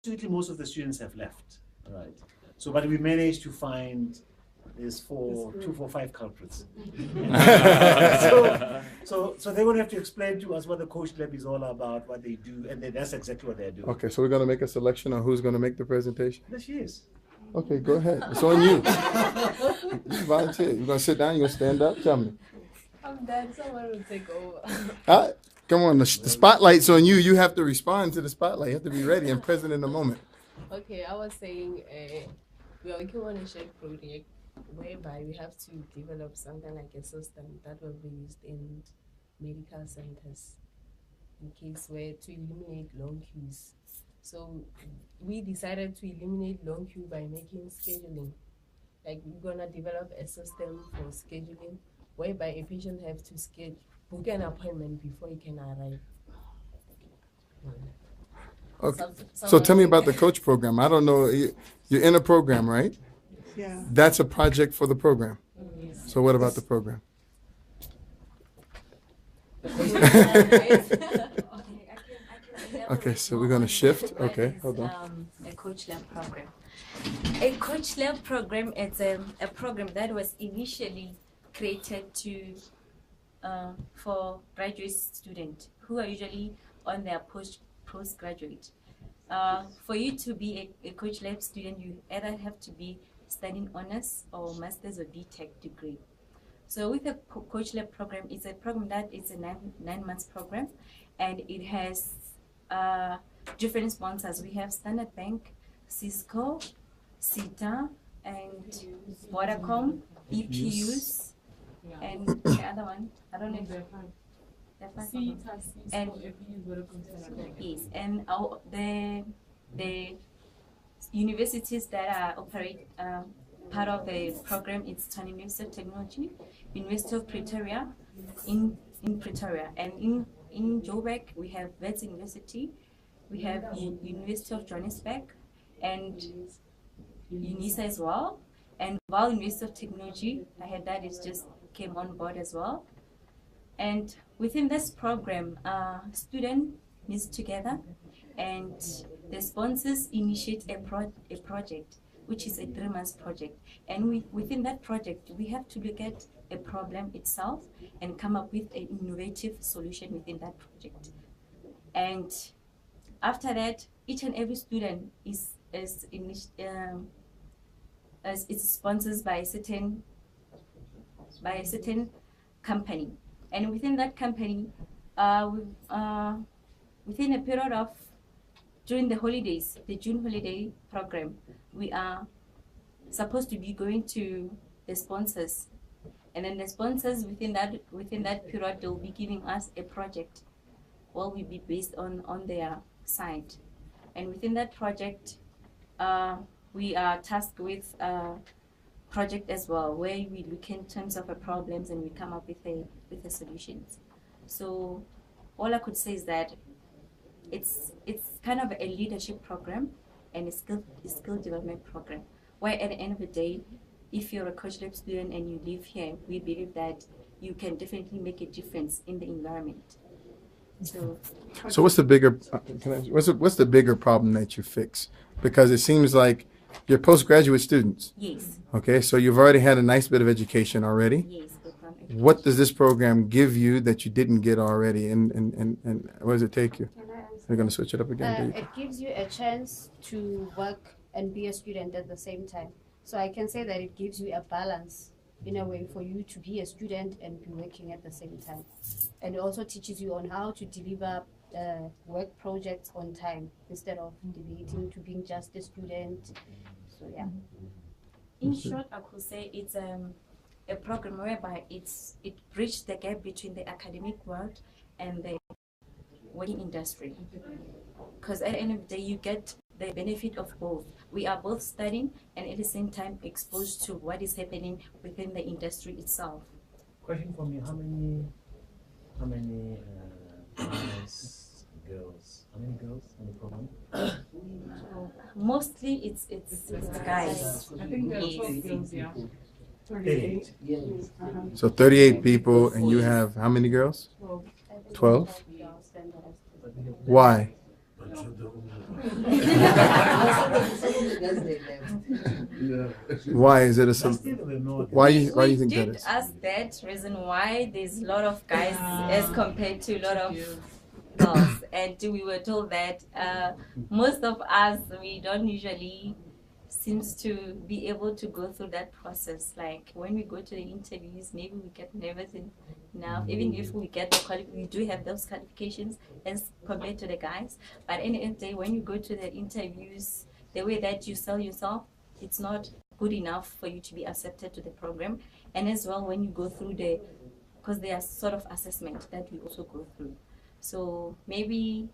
Unfortunately, most of the students have left. Right. So, but we managed to find there's 2, 4, 5 culprits. so they would have to explain to us what the Coach Lab is all about, what they do, and then that's exactly what they're doing. Okay, so we're gonna make a selection on who's gonna make the presentation. There she is. Okay, go ahead. It's on you. You volunteer. You gonna sit down? You gonna stand up? Tell me. I'm done. Someone will take over. All right. Come on. The spotlight's on you. You have to respond to the spotlight. You have to be ready and present in the moment. Okay, I was saying we are working on a shared project whereby we have to develop something like a system that will be used in medical centers in case where to eliminate long queues. So we decided to eliminate long queue by making scheduling. Like we're gonna develop a system for scheduling whereby a patient has to book an appointment before he can arrive. Okay. So tell me about the coach program. I don't know. You're in a program, right? Yeah. That's a project for the program. Yes. So what about the program? Okay, so we're gonna shift. Okay, hold on. A Coach Lab program. A Coach Lab program is a program that was initially created for graduate students who are usually on their postgraduate. For you to be a Coach Lab student, you either have to be studying honors or master's or BTech degree. So with the Coach Lab program, it's a program that is a 9 months program, and it has different sponsors. We have Standard Bank, Cisco, CETA, and Vodacom, EPUs, and the other one, I don't know if and yes, and the universities that are operate part of the program is Tshwane University of Technology, University of Pretoria, in Pretoria, and in Joburg we have Wits University, we have University of Johannesburg, and UNISA as well, and Vaal University of Technology. I heard that it just came on board as well. And within this program, students meet together, and the sponsors initiate a project, which is a 3 months project. And within that project, we have to look at a problem itself and come up with an innovative solution within that project. And after that, each and every student is sponsored by a certain company. And within that company, within a period of, during the holidays, the June holiday program, we are supposed to be going to the sponsors. And then the sponsors within that period, they'll be giving us a project. What will be based on their side. And within that project, we are tasked with project as well, where we look in terms of the problems and we come up with the solutions. So all I could say is that it's kind of a leadership program and a skill development program, where at the end of the day, if you're a Coach Lab student and you live here, we believe that you can definitely make a difference in the environment. So what's the bigger what's the bigger problem that you fix? Because it seems like you're postgraduate students. Yes. Okay, so you've already had a nice bit of education already. Yes. What does this program give you that you didn't get already, and where does it take you? We're going to switch it up again. It gives you a chance to work and be a student at the same time. So I can say that it gives you a balance in a way for you to be a student and be working at the same time. And it also teaches you on how to deliver work projects on time instead of debating to being just a student. So yeah. In short, I could say it's a program whereby it bridges the gap between the academic world and the working industry. Because at the end of the day, you get the benefit of both. We are both studying and at the same time exposed to what is happening within the industry itself. Question for me: How many girls? How many girls in the program? Mostly it's guys. I think there are 12 girls, yeah. 38. So 38 people, and you have how many girls? 12? Why? Why is it a? That's still the north. Why you We think that did is? ask that reason why there's a lot of guys as compared to a lot of you. girls, and we were told that most of us we don't usually seems to be able to go through that process. Like when we go to the interviews, maybe we get nervous enough. Even if we get we do have those qualifications as compared to the guys. But in the end of the day, when you go to the interviews, the way that you sell yourself, it's not good enough for you to be accepted to the program. And as well, when you go through because there are sort of assessment that we also go through. So maybe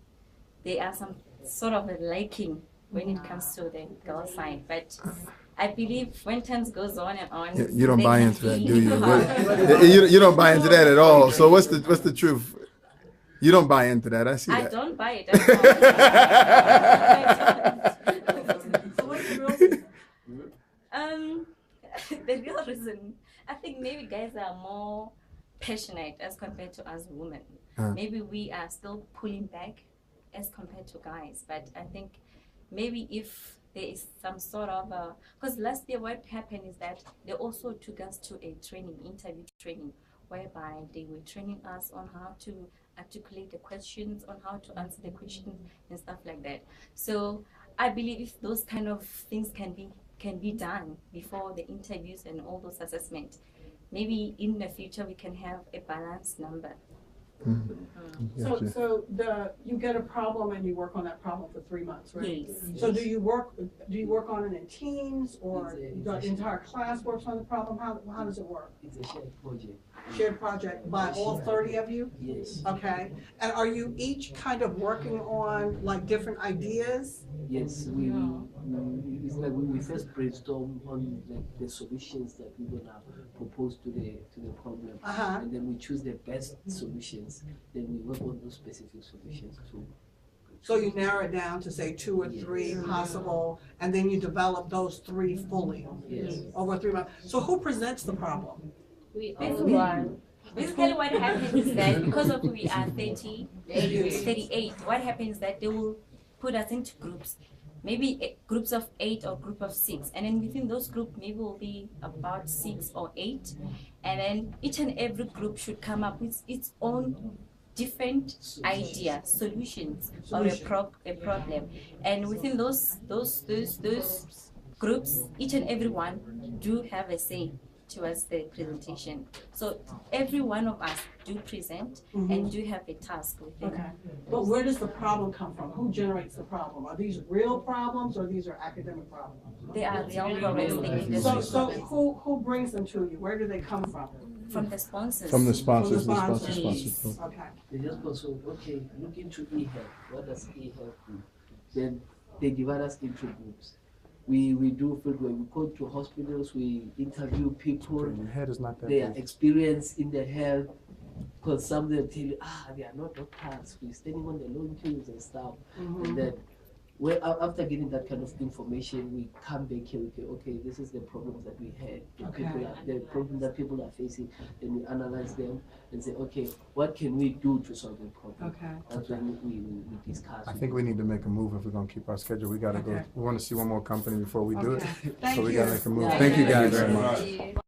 there are some sort of a liking when it comes to the girl side. But I believe when times goes on and on, You don't they buy can into that, be do you? hard. You don't buy into that at all. So what's the truth? You don't buy into that. I see I that. don't buy it. The real reason, I think maybe guys are more passionate as compared to us women. Maybe we are still pulling back as compared to guys. But I think maybe if there is some sort of because last year what happened is that they also took us to a interview training, whereby they were training us on how to articulate the questions, on how to answer the questions and stuff like that. So I believe if those kind of things can be done before the interviews and all those assessments, maybe in the future we can have a balanced number. Gotcha. So you get a problem and you work on that problem for 3 months, right? Yes. So do you work on it in teams, or the entire class works on the problem? How does it work? It's a shared project. Shared project by all 30 of you? Yes. Okay. And are you each kind of working on like different ideas? Yes. It's like we first brainstorm on like the solutions that we're gonna propose to the problem, Uh-huh. and then we choose the best solutions. Then we work on those specific solutions too. So you narrow it down to say 2 or 3 possible, and then you develop those 3 fully Yes. over 3 months. So who presents the problem? Everyone. Basically what happens is that because of we are 38, what happens is that they will put us into groups. Maybe groups of 8 or group of 6, and then within those groups maybe will be about 6 or 8, and then each and every group should come up with its own different idea, solutions or a problem, and within those groups, each and every one do have a say towards the presentation. So every one of us do present and do have a task with it. Okay. But where does the problem come from? Who generates the problem? Are these real problems or these are academic problems? They are real problems they need So to who brings them to you? Where do they come from? from the sponsors. From the sponsors, From the the sponsors. sponsors. Okay. They just also, okay, look into eHealth. What does eHealth do? Then they divide us into groups. We do field work. We go to hospitals. We interview people. Your head is not that Their big. experience in their health. Because some of them tell you, they are not doctors. We're standing on the long queues and stuff. And then after getting that kind of information, we come back here. Okay, this is the problems that we had. The problem that people are facing. Then we analyze them and say, okay, what can we do to solve the problem? Okay. That's when we discuss. I think we need to make a move if we're gonna keep our schedule. We gotta go. Okay. We want to see one more company before we do it. Okay. Thank So we you. gotta make a move. Yeah. Thank you guys Thank you very very much. much. Yeah.